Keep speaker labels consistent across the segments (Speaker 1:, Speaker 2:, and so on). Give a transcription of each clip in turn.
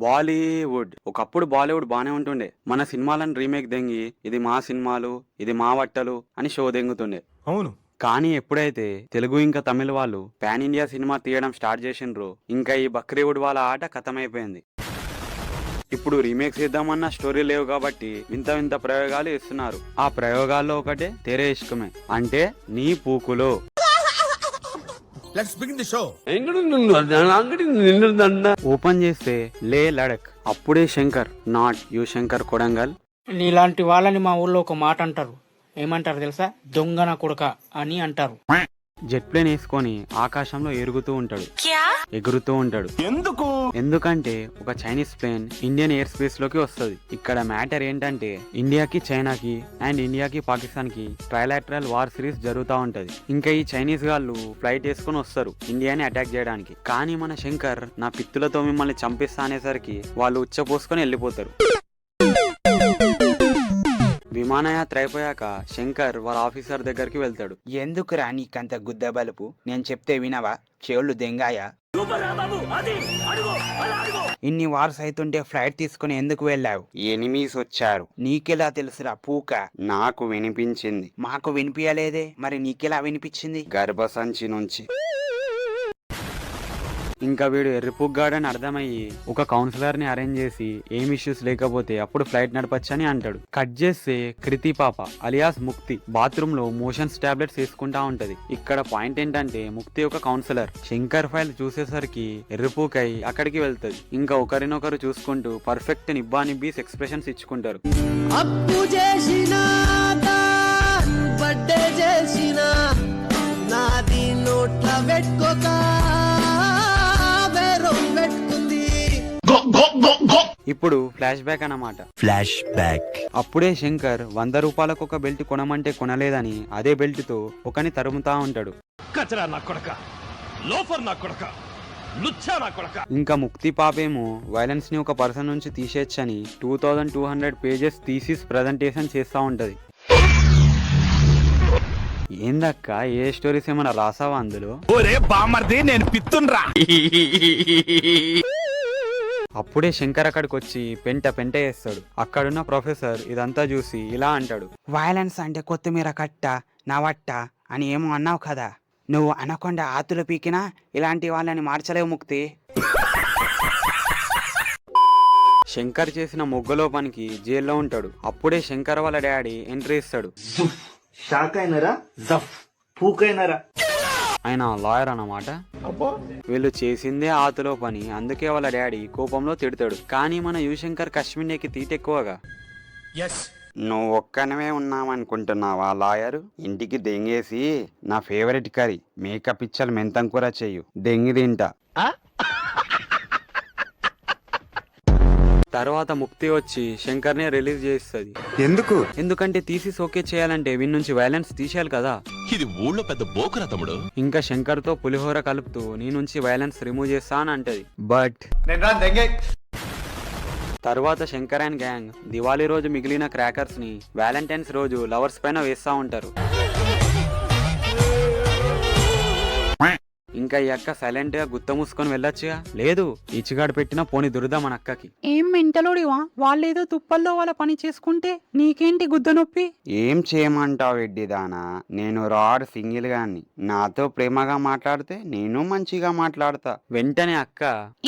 Speaker 1: బాలీవుడ్ ఒకప్పుడు బాలీవుడ్ బానే ఉంటుండే. మన సినిమాలను రీమేక్ దెంగి ఇది మా సినిమాలు, ఇది మా బట్టలు అని షో దెంగుతుండే.
Speaker 2: అవును.
Speaker 1: కానీ ఎప్పుడైతే తెలుగు ఇంకా తమిళ వాళ్ళు పాన్ ఇండియా సినిమా తీయడం స్టార్ట్ చేసిండ్రో ఇంకా ఈ బక్రీవుడ్ వాళ్ళ ఆట ఖతమైపోయింది. ఇప్పుడు రీమేక్ చేద్దామన్న స్టోరీ లేవు కాబట్టి వింత వింత ప్రయోగాలు ఇస్తున్నారు. ఆ ప్రయోగాల్లో ఒకటే తెరే ఇష్కమే, అంటే నీ పూకులో.
Speaker 2: Let's begin the show.
Speaker 1: Open చేస్తే లే లడక్, అప్పుడే శంకర్, నాట్ యు శంకర్ కొడంగల్.
Speaker 3: నీలాంటి వాళ్ళని మా ఊళ్ళో ఒక మాట అంటారు. ఏమంటారు తెలుసా? దొంగన కొడుక అని అంటారు.
Speaker 1: జెట్ ప్లేన్ వేసుకొని ఆకాశంలో ఎగురుతూ ఉంటాడు. ఎందుకంటే ఒక Chinese plane Indian air space లోకి వస్తుంది. ఇక్కడ మ్యాటర్ ఏంటంటే ఇండియాకి చైనాకి అండ్ ఇండియాకి పాకిస్తాన్ కి ట్రైలాటరల్ వార్ సిరీస్ జరుగుతూ ఉంటది. ఇంకా ఈ చైనీస్ గాళ్ళు ఫ్లైట్ వేసుకొని వస్తారు ఇండియాని అటాక్ చేయడానికి. కానీ మన శంకర్ నా పిత్తులతో మిమ్మల్ని చంపిస్తా అనేసరికి వాళ్ళు ఉచ్చపోసుకొని వెళ్ళిపోతారు. విమానయాత్ర అయిపోయాక శంకర్ వాళ్ళ ఆఫీసర్ దగ్గరికి వెళ్తాడు.
Speaker 4: ఎందుకురా నీకంత గుద్ద బలుపు? నేను చెప్తే వినవా? చెవులు దెంగాయా? ఇన్ని వార్స్ అవుతుంటే ఫ్లైట్ తీసుకుని ఎందుకు వెళ్ళావు?
Speaker 1: ఎనిమీస్ వచ్చారు.
Speaker 4: నీకెలా తెలుసురా పూక?
Speaker 1: నాకు వినిపించింది.
Speaker 4: మాకు వినిపించలేదే, మరి నీకెలా వినిపించింది?
Speaker 1: గర్భసంచి నుంచి. ఇంకా వీడు ఎర్రిపుగ్గాడని అర్థమయ్యి ఒక కౌన్సిలర్ ని అరేంజ్ చేసి ఏం ఇష్యూస్ లేకపోతే అప్పుడు ఫ్లైట్ నడపచ్చని అంటాడు. కట్ చేస్తే కృతి పాప అలియాస్ ముక్తి బాత్రూమ్ లో మోషన్స్ టాబ్లెట్స్ వేసుకుంటా ఉంటది. ఇక్కడ పాయింట్ ఏంటంటే ముక్తి ఒక కౌన్సిలర్. శంకర్ ఫైల్ చూసేసరికి ఎర్రిపూకై అక్కడికి వెళ్తది. ఇంకా ఒకరినొకరు చూసుకుంటూ పర్ఫెక్ట్ నిబ్బా నిబ్బీస్ ఎక్స్ప్రెషన్స్ ఇచ్చుకుంటారు.
Speaker 5: అప్పు చేసిన బర్త్డే చేసిన నాది నోట్ల పెట్టుకోక
Speaker 1: ఇప్పుడు ఫ్లాష్ బ్యాక్ అన్నమాట.
Speaker 2: Flash back.
Speaker 1: అప్పుడే శంకర్ 100 రూపాయలకు ఒక బెల్ట్ కొనమంటే కొనలేదని అదే బెల్ట్ తో ఒకని తరుముతా ఉంటాడు.
Speaker 2: కచరా నా కొడక, లోఫర్ నా కొడక, లుచ్చా నా కొడక.
Speaker 1: ఇంకా ముక్తి పాపేమో వైలెన్స్ ని ఒక పర్సన్ నుంచి తీసేయచ్చని 2200 పేజెస్ థీసిస్ ప్రజెంటేషన్ చేస్తా ఉంటది. ఏందక్క, ఏ స్టోరీస్ ఏమైనా రాసావా అందులో?
Speaker 2: ఒరే బామర్ది, నేను పిత్తున్రా.
Speaker 1: అప్పుడే శంకర్ అక్కడికి వచ్చి పెంట వేస్తాడు. అక్కడున్న ప్రొఫెసర్ ఇదంతా చూసి ఇలా అంటాడు.
Speaker 4: వైలెన్స్ అంటే కొత్తిమీర కట్ట నవట్ట అని ఏమో అన్నావు కదా, నువ్వు అనకుండా ఆతులు పీకినా ఇలాంటి వాళ్ళని మార్చలేవు ముక్తి.
Speaker 1: శంకర్ చేసిన మొగ్గలో పనికి జైల్లో ఉంటాడు. అప్పుడే శంకర్ వాళ్ళ డాడీ ఎంట్రీ ఇస్తాడు. ఆయన లాయర్ అన్నమాట. వీళ్ళు చేసిందే ఆతులో పని, అందుకే వాళ్ళ డాడీ కోపంలో తిడతాడు. కానీ మన యుశంకర్ కశ్మీర్కి తీటెక్కువగా. నువ్వు ఒక్కనమే ఉన్నావనుకుంటున్నావా లాయర్? ఇంటికి దెంగేసి నా ఫేవరెట్ కర్రీ మేక పిచ్చలు మెంతం కూర చెయ్యు, దెంగి తింటా. తర్వాత ముక్తి వచ్చి శంకర్ ని రిలీజ్ చేస్తుంది. ఎందుకంటే థీసిస్ ఓకే చేయాలంటే వీని నుంచి వైలెన్స్ తీసేయాలి కదా.
Speaker 6: ఇది ఊళ్ళో పెద్ద బోకురా తమ్ముడు.
Speaker 1: ఇంకా శంకర్ తో పులిహోర కలుపుతూ నీ నుంచి వైలెన్స్ రిమూవ్ చేస్తా అని అంటది. బట్ తర్వాత శంకర్ అండ్ గ్యాంగ్ దివాళీ రోజు మిగిలిన క్రాకర్స్ ని వ్యాలంటైన్స్ రోజు లవర్స్ పైన వేస్తా ఉంటారు. ఇంకా ఈ అక్క సైలెంట్ గా గుత్త మూసుకొని వెళ్ళొచ్చుగా. లేదు, ఇచ్చిగాడు పెట్టిన పోని దురద మన అక్కకి.
Speaker 3: ఏం మెంటలోడివా? వాళ్ళేదో తుప్పల్లో వాళ్ళ పని చేసుకుంటే నీకేంటి గుద్ద నొప్పి?
Speaker 1: ఏం చేయమంటావు ఎడ్డిదానా? నేను రాడ్ సింగిల్ గాని, నాతో ప్రేమగా మాట్లాడితే నేను మంచిగా మాట్లాడతా. వెంటనే అక్క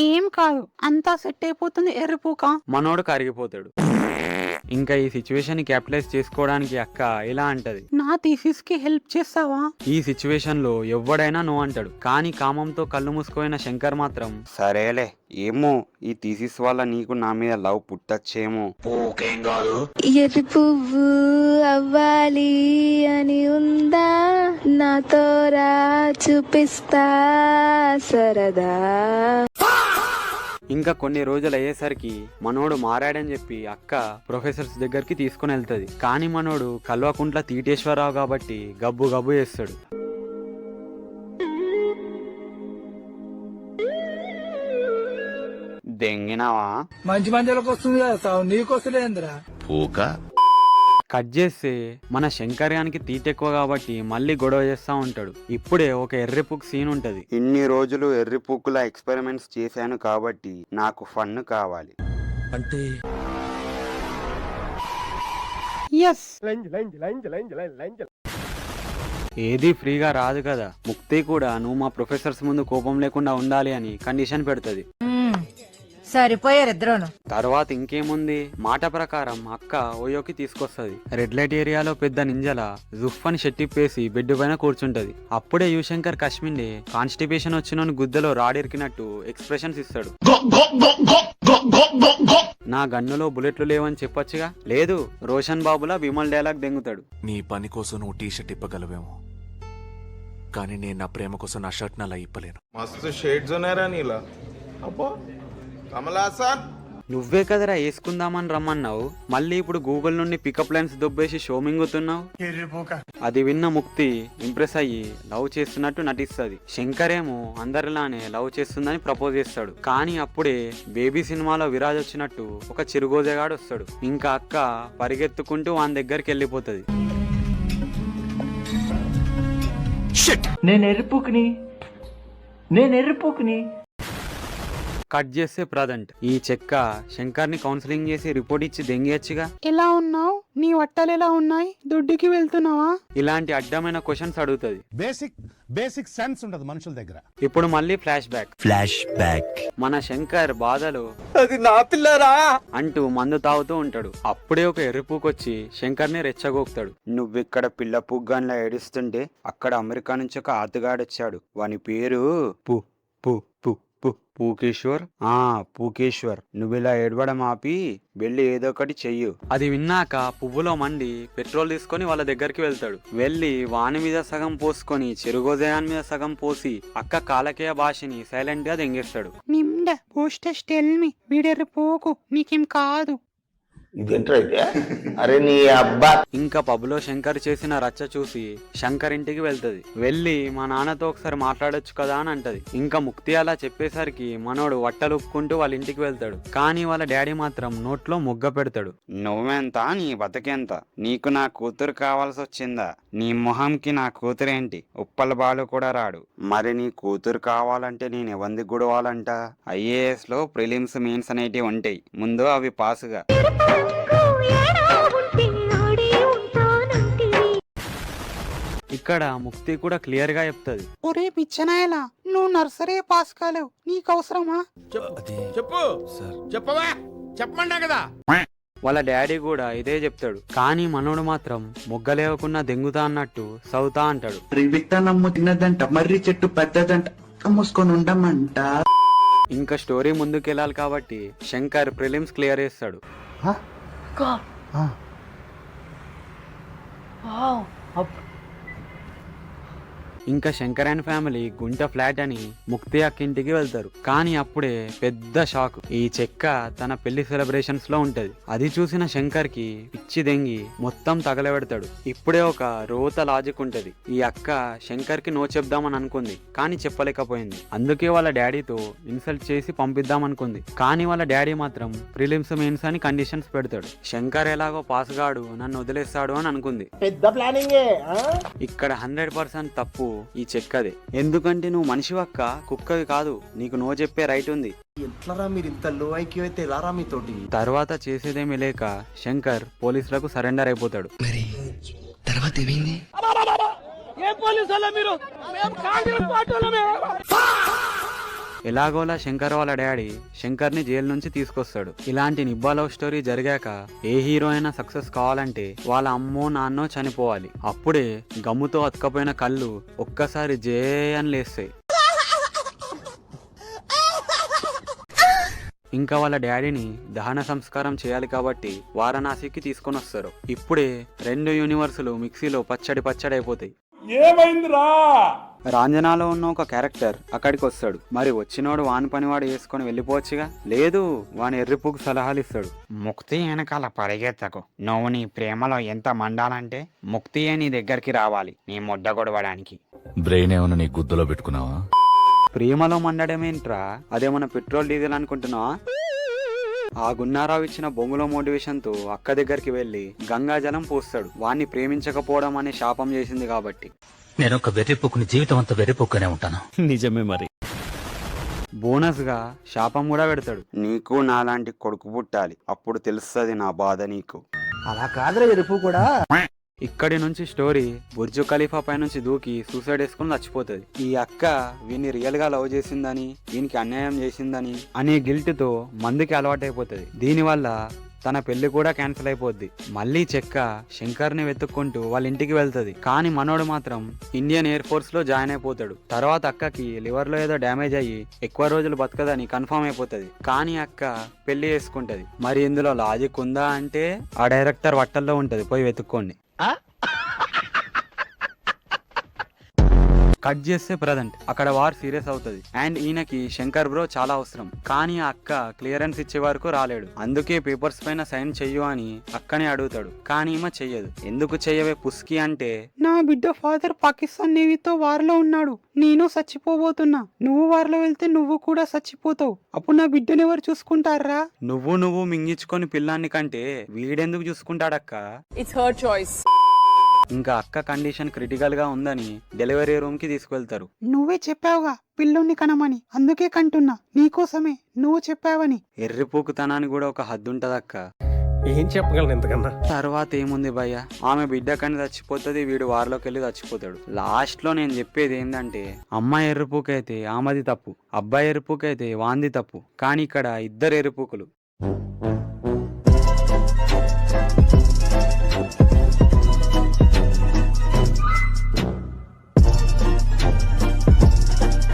Speaker 3: ఏం కాదు, అంతా సెట్ అయిపోతుంది ఎర్రిపూక.
Speaker 1: మనోడు కరిగిపోతాడు. ఇంకా ఈ సిచ్యువేషన్ ని క్యాపిటలైజ్ చేసుకోవడానికి అక్క ఇలా అంటది.
Speaker 3: నా థీసిస్ కి హెల్ప్ చేస్తావా?
Speaker 1: ఈ సిచ్యువేషన్ లో ఎవడైనా నో అంటాడు. కానీ కామంతో కళ్ళు మూసుకుపోయిన శంకర్ మాత్రం సరేలే, ఏమో ఈ థీసిస్ వల్ల నీకు నా మీద లవ్ పుట్టచ్చేమో.
Speaker 7: ఎర్రి పువ్వు అవ్వాలి అని ఉందా, నాతో రా చూపిస్తా సరదా.
Speaker 1: ఇంకా కొన్ని రోజులు అయ్యేసరికి మనోడు మారాడని చెప్పి అక్క ప్రొఫెసర్స్ దగ్గరికి తీసుకుని వెళ్తది. కానీ మనోడు కల్వకుంట్ల తీటేశ్వరరావు కాబట్టి గబ్బు గబ్బు చేస్తాడు. దెంగినావా?
Speaker 5: మంచి మందిలోకి వస్తుంది కదా, నీకు వస్తుందేంద్రా?
Speaker 6: పూక
Speaker 1: కట్ చేస్తే మన శంకర్యానికి తీటెక్కువ కాబట్టి మళ్ళీ గొడవ చేస్తా ఉంటాడు. ఇప్పుడే ఒక ఎర్రిపుక్ సీన్ ఉంటది.
Speaker 4: ఇన్ని రోజులు ఎర్రిపుక్కుల ఎక్స్పెరిమెంట్స్ చేశాను కాబట్టి నాకు ఫన్ కావాలి.
Speaker 2: అంటే
Speaker 1: ఏది ఫ్రీగా రాదు కదా. ముక్తి కూడా నువ్వు మా ప్రొఫెసర్స్ ముందు కోపం లేకుండా ఉండాలి అని కండిషన్ పెడుతుంది.
Speaker 8: సరిపోయారు ఇద్దరును.
Speaker 1: తర్వాత ఇంకేముంది, మాట ప్రకారం అక్క ఓయోకి తీసుకొస్తది. రెడ్ లైట్ ఏరియాలో పెద్ద నింజల జుఫ్ అని షెట్టిప్పేసి బెడ్ పైన కూర్చుంటది. అప్పుడే యువశంకర్ కశ్మిండే కాన్స్టిపేషన్ వచ్చిన గుద్దలో రాడిరికినట్టు ఎక్స్ప్రెషన్స్ ఇస్తాడు. నా గన్నులో బుల్లెట్లు లేవని చెప్పొచ్చుగా. లేదు, రోషన్ బాబులా విమల్ డైలాగ్ దెంగుతాడు.
Speaker 9: నీ పని కోసం నువ్వు టీ షర్ట్ ఇప్పగలవేమో, కానీ నేను నా ప్రేమ కోసం నా షర్ట్ అలా ఇప్పలేను.
Speaker 10: మస్తు షేడ్స్ ఉన్నాయరా నీలా. అబ్బో కమలాసన్,
Speaker 1: నువ్వే కదరా వేసుకుందామని రమ్మన్నావు. మళ్ళీ ఇప్పుడు గూగుల్ నుండి పికప్ లైన్స్ దొబ్బేసి షో మింగుతున్నావు. అది విన్న ముక్తి ఇంప్రెస్ అయ్యి లవ్ చేస్తున్నట్టు నటిస్తుంది. శంకర్ ఏమో అందరిలానే లవ్ చేస్తుందని ప్రపోజ్ చేస్తాడు. కానీ అప్పుడే బేబీ సినిమాలో విరాజ్ వచ్చినట్టు ఒక చిరుగోజగాడు వస్తాడు. ఇంకా అక్క పరిగెత్తుకుంటూ వాని దగ్గరికి వెళ్ళిపోతుంది.
Speaker 3: నేను ఎర్రిపుకుని
Speaker 1: కట్ చేస్తే ప్రజెంట్ ఈ చెక్క శంకర్ ని కౌన్సిలింగ్ చేసి రిపోర్ట్ ఇచ్చి దెంగేయచ్చుగా.
Speaker 3: ఎలా ఉన్నావు, నీ వట్టలు ఎలా ఉన్నాయి, దొడ్డుకి వెళ్తున్నావా,
Speaker 1: ఇలాంటి అడ్డమైన క్వశ్చన్స్ అడుగుతుంది.
Speaker 10: బేసిక్ సెన్స్ ఉండదు మనుషుల దగ్గర.
Speaker 1: ఇప్పుడు మళ్ళీ ఫ్లాష్ బ్యాక్. మన శంకర్ బాధలు
Speaker 5: అది నా పిల్లరా
Speaker 1: అంటూ మందు తాగుతూ ఉంటాడు. అప్పుడే ఒక ఎర్రిపూకొచ్చి శంకర్ ని రెచ్చగోపుతాడు.
Speaker 4: నువ్విక్కడ పిల్ల పుగ్గాన్లా ఏడుస్తుంటే అక్కడ అమెరికా నుంచి ఒక ఆతగాడొచ్చాడు. వాని పేరు పు పు పు పు పూకేశ్వర్. పూకేశ్వర్, నువ్విలా ఏడవడం ఆపి వెళ్ళి ఏదో ఒకటి చెయ్యు.
Speaker 1: అది విన్నాక పువ్వులో మండి పెట్రోల్ తీసుకొని వాళ్ళ దగ్గరికి వెళ్తాడు. వెళ్ళి వాని మీద సగం పోసుకొని చెరుగోజయాన్ మీద సగం పోసి అక్క కాలకేయ భాషని సైలెంట్ గా దెంగేస్తాడు.
Speaker 3: నిమ్డ పోస్టెస్ టెల్ మీ, వీడెర్రిపోకు, నీకేం కాదు.
Speaker 5: అరే నీ అబ్బా.
Speaker 1: ఇంకా పబ్లో శంకర్ చేసిన రచ్చ చూసి శంకర్ ఇంటికి వెళ్తది. వెళ్ళి మా నాన్నతో ఒకసారి మాట్లాడొచ్చు కదా అని అంటది. ఇంకా ముక్తి అలా చెప్పేసరికి మనోడు వట్టలు ఉప్పుకుంటూ వాళ్ళ ఇంటికి వెళ్తాడు. కానీ వాళ్ళ డాడీ మాత్రం నోట్లో మొగ్గ పెడతాడు.
Speaker 4: నువ్వెంత, నీ బతకెంత, నీకు నా కూతురు కావాల్సి వచ్చిందా? నీ మొహంకి నా కూతురేంటి, ఉప్పల బాలు కూడా రాడు. మరి నీ కూతురు కావాలంటే నేను ఎవంది గుడవాలంట? ఐఏఎస్ లో ప్రిలిమ్స్ మెయిన్స్ అనేటివి ఉంటాయి, ముందు అవి పాసుగా.
Speaker 1: ఇక్కడ ముక్తి కూడా క్లియర్ గా చెప్తది.
Speaker 3: ఒరే పిచ్చనాయలా, నువ్వు నర్సరీ పాస్ కాలేవు, నీకు అవసరమా?
Speaker 10: చెప్పు చెప్పవా, చెప్పమంటా కదా.
Speaker 1: వాళ్ళ డాడీ కూడా ఇదే చెప్తాడు. కానీ మనోడు మాత్రం మొగ్గలేవకుండా దెంగుతా అన్నట్టు సౌతా అంటాడు.
Speaker 5: విత్తనమ్ము తిన్నదంట, మర్రి చెట్టు పెద్దదంట, మూసుకొని ఉండమంట.
Speaker 1: ఇంకా స్టోరీ ముందుకెళ్ళాలి కాబట్టి శంకర్ ప్రిలిమ్స్ క్లియర్ చేస్తాడు. ఇంకా శంకర్ అండ్ ఫ్యామిలీ గుంట ఫ్లాట్ అని ముక్తి అక్కింటికి వెళ్తారు. కానీ అప్పుడే పెద్ద షాక్. ఈ చెక్క తన పెళ్లి సెలబ్రేషన్స్ లో ఉంటది. అది చూసిన శంకర్ కి పిచ్చి దెంగి మొత్తం తగలబెడతాడు. ఇప్పుడే ఒక రోత లాజిక్ ఉంటది. ఈ అక్క శంకర్ కి నో చెప్దామని అనుకుంది, కానీ చెప్పలేకపోయింది. అందుకే వాళ్ళ డాడీతో ఇన్సల్ట్ చేసి పంపిద్దామనుకుంది. కానీ వాళ్ళ డాడీ మాత్రం ప్రిలిమ్స్ మెయిన్స్ అని కండిషన్స్ పెడతాడు. శంకర్ ఎలాగో పాస్ గాడు, నన్ను వదిలేస్తాడు అని అనుకుంది.
Speaker 5: పెద్ద ప్లానింగ్.
Speaker 1: ఇక్కడ 100% తప్పు ఈ చెక్కదే. ఎందుకంటే నువ్వు మనిషివక్క, కుక్కవి కాదు. నీకు నో చెప్పే రైట్ ఉంది.
Speaker 5: ఎట్లరా మీరు ఇంత లో ఐక్యూ అయితే ఎలారా మీతోటి?
Speaker 1: తర్వాత చేసేదేమీ లేక శంకర్ పోలీసులకు సరెండర్ అయిపోతాడు.
Speaker 5: మరి తర్వాత ఏమైంది?
Speaker 1: ఎలాగోలా శంకర్ వాళ్ళ డాడీ శంకర్ ని జైలు నుంచి తీసుకొస్తాడు. ఇలాంటి నిబ్బా లవ్ స్టోరీ జరిగాక ఏ హీరో అయినా సక్సెస్ కావాలంటే వాళ్ళ అమ్మో నాన్నో చనిపోవాలి. అప్పుడే గమ్ముతో అతకపోయిన కళ్ళు ఒక్కసారి జే అని లేస్తాయి. ఇంకా వాళ్ళ డాడీని దహన సంస్కారం చేయాలి కాబట్టి వారణాసికి తీసుకొని వస్తారు. ఇప్పుడే 2 యూనివర్సులు మిక్సీలో పచ్చడి అయిపోతాయి. రాంజనాలో ఉన్న ఒక క్యారెక్టర్ అక్కడికి వస్తాడు. మరి వచ్చినోడు వాని పనివాడు వేసుకొని వెళ్ళిపోవచ్చుగా. లేదు, వాని ఎర్రిపుకు సలహాలు ఇస్తాడు.
Speaker 4: ముక్తి వెనకాల పరిగెత్తకు. నువ్వు నీ ప్రేమలో ఎంత మండాలంటే ముక్తియే నీ దగ్గరికి రావాలి, నీ ముద్ద గొడవడానికి.
Speaker 9: బ్రెయిన్ ఏమన్నా నీ గుద్దలో పెట్టుకున్నావా?
Speaker 1: ప్రేమలో మండడమేంట్రా, అదేమన్నా పెట్రోల్ డీజిల్ అనుకుంటున్నావా? ఆ గున్నారావు ఇచ్చిన బొంగులో మోటివేషన్ తో అక్క దగ్గరికి వెళ్లి గంగాజలం పోస్తాడు. వాణ్ణి ప్రేమించకపోవడం అనే శాపం చేసింది కాబట్టి.
Speaker 11: నేను ఒక వెర్రిపోకుని జీవితం అంతా వెర్రిపోకునే ఉంటాను. నిజమే మరి.
Speaker 1: బోనస్ గా శాపం కూడా పెడతాడు.
Speaker 4: నీకు నాలాంటి కొడుకు పుట్టాలి, అప్పుడు తెలుస్తుంది నా బాధ నీకు.
Speaker 11: అలా కాదురా వెరుపు కూడా.
Speaker 1: ఇక్కడి నుంచి స్టోరీ బుర్జు ఖలీఫా పై నుంచి దూకి సూసైడ్ వేసుకుని చచ్చిపోతుంది. ఈ అక్క వీని రియల్ గా లవ్ చేసిందని, వీనికి అన్యాయం చేసిందని అనే గిల్ట్ తో మందుకి అలవాటైపోతుంది. దీనివల్ల తన పెళ్లి కూడా క్యాన్సిల్ అయిపోద్ది. మళ్ళీ చెక్క శంకర్ ని వెతుక్కుంటూ వాళ్ళ ఇంటికి వెళ్తది. కానీ మనోడు మాత్రం ఇండియన్ ఎయిర్ ఫోర్స్ లో జాయిన్ అయిపోతాడు. తర్వాత అక్కకి లివర్ లో ఏదో డ్యామేజ్ అయ్యి ఎక్కువ రోజులు బతకదని కన్ఫర్మ్ అయిపోతది. కానీ అక్క పెళ్లి చేసుకుంటది. మరి ఇందులో లాజిక్ ఉందా అంటే ఆ డైరెక్టర్ వట్టల్లో ఉంటది, పోయి వెతుక్కోండి. కట్ చేస్తే ప్రజెంట్ అక్కడ వార్ సీరియస్ అవుతుంది. అండ్ ఈయనకి శంకర్ బ్రో చాలా అవసరం. కానీ ఆ అక్క క్లియరెన్స్ ఇచ్చే వరకు రాలేడు. అందుకే పేపర్స్ పైన సైన్ చెయ్యు అని అక్కనే అడుగుతాడు. కానీ ఈమె చెయ్యదు. ఎందుకు చెయ్యవే పుస్కి అంటే,
Speaker 3: నా బిడ్డ ఫాదర్ పాకిస్తాన్ నేవీతో వార్లో ఉన్నాడు, నేను చచ్చిపోబోతున్నా. నువ్వు వార్లో వెళ్తే నువ్వు కూడా చచ్చిపోతావు. అప్పుడు నా బిడ్డను ఎవరు చూసుకుంటారా?
Speaker 1: నువ్వు మింగించుకొని పిల్లాన్ని కంటే వీడెందుకు చూసుకుంటాడక్క?
Speaker 7: It's her choice.
Speaker 1: ఇంకా అక్క కండిషన్ క్రిటికల్ గా ఉందని డెలివరీ రూమ్ కి తీసుకెళ్తారు.
Speaker 3: నువ్వే చెప్పావుగా పిల్లుని కనమని, అందుకే కంటున్నా. నీకోసమే, నువ్వు చెప్పావని.
Speaker 1: ఎర్రిపోకుతనానికి కూడా ఒక హద్దు ఉంటదక్క.
Speaker 2: ఏం చెప్పగలను ఇంతకన్నా?
Speaker 1: తర్వాత ఏముంది భయ్య, ఆమె బిడ్డ కని చచ్చిపోతుంది, వీడు వారిలోకి వెళ్ళి చచ్చిపోతాడు. లాస్ట్ లో నేను చెప్పేది ఏంటంటే, అమ్మాయి ఎర్రిపూకైతే ఆమెది తప్పు, అబ్బాయి ఎర్రిపూకైతే వాంది తప్పు. కానీ ఇక్కడ ఇద్దరు ఎర్రిపూకులు.